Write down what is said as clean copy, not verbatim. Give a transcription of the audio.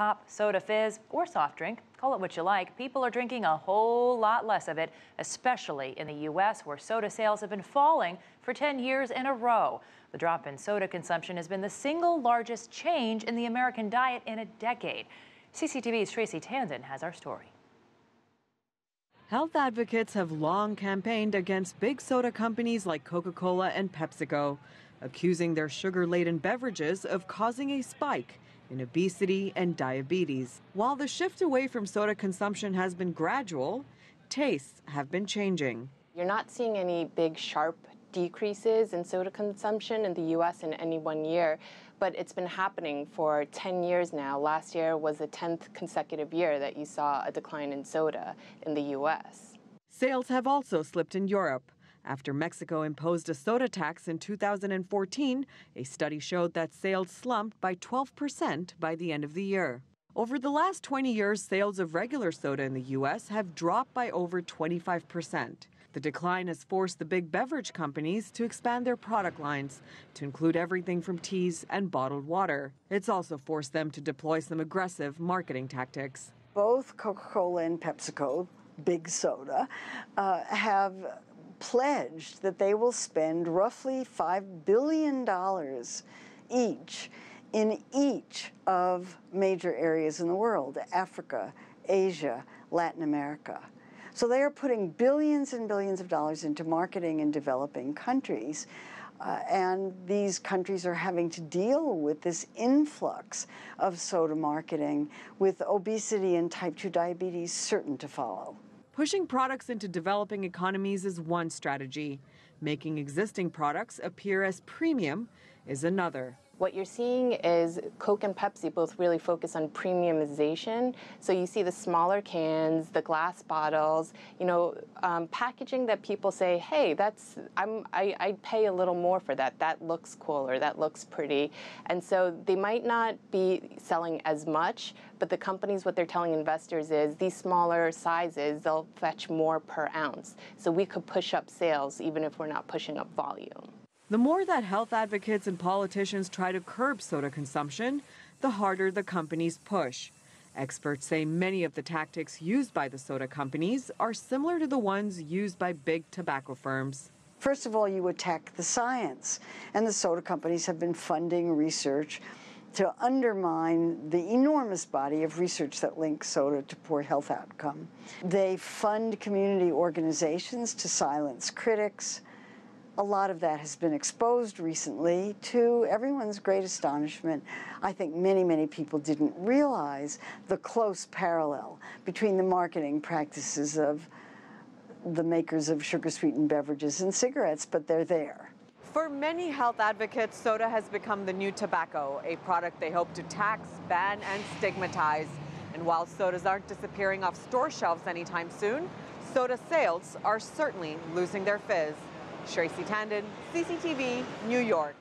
Pop, soda, fizz, or soft drink, call it what you like, people are drinking a whole lot less of it, especially in the U.S., where soda sales have been falling for 10 years in a row. The drop in soda consumption has been the single largest change in the American diet in a decade. CCTV's Shraysi Tandon has our story. Health advocates have long campaigned against big soda companies like Coca-Cola and PepsiCo, accusing their sugar-laden beverages of causing a spike in obesity and diabetes. While the shift away from soda consumption has been gradual, tastes have been changing. You're not seeing any big, sharp decreases in soda consumption in the U.S. in any 1 year, but it's been happening for 10 years now. Last year was the 10th consecutive year that you saw a decline in soda in the U.S. Sales have also slipped in Europe. After Mexico imposed a soda tax in 2014, a study showed that sales slumped by 12% by the end of the year. Over the last 20 years, sales of regular soda in the U.S. have dropped by over 25%. The decline has forced the big beverage companies to expand their product lines to include everything from teas and bottled water. It's also forced them to deploy some aggressive marketing tactics. Both Coca-Cola and PepsiCo, big soda, have pledged that they will spend roughly $5 billion each in each of major areas in the world: Africa, Asia, Latin America. So they are putting billions and billions of dollars into marketing in developing countries, and these countries are having to deal with this influx of soda marketing, with obesity and type 2 diabetes certain to follow. Pushing products into developing economies is one strategy. Making existing products appear as premium is another. What you're seeing is Coke and Pepsi both really focus on premiumization. So you see the smaller cans, the glass bottles, packaging that people say, hey, I'd pay a little more for that. That looks cool, or that looks pretty. And so they might not be selling as much, but the companies, what they're telling investors is these smaller sizes, they'll fetch more per ounce. So we could push up sales even if we're not pushing up volume. The more that health advocates and politicians try to curb soda consumption, the harder the companies push. Experts say many of the tactics used by the soda companies are similar to the ones used by big tobacco firms. First of all, you attack the science, and the soda companies have been funding research to undermine the enormous body of research that links soda to poor health outcome. They fund community organizations to silence critics. A lot of that has been exposed recently to everyone's great astonishment. I think many, many people didn't realize the close parallel between the marketing practices of the makers of sugar-sweetened beverages and cigarettes, but they're there. For many health advocates, soda has become the new tobacco, a product they hope to tax, ban, and stigmatize. And while sodas aren't disappearing off store shelves anytime soon, soda sales are certainly losing their fizz. Shraysi Tandon, CCTV, New York.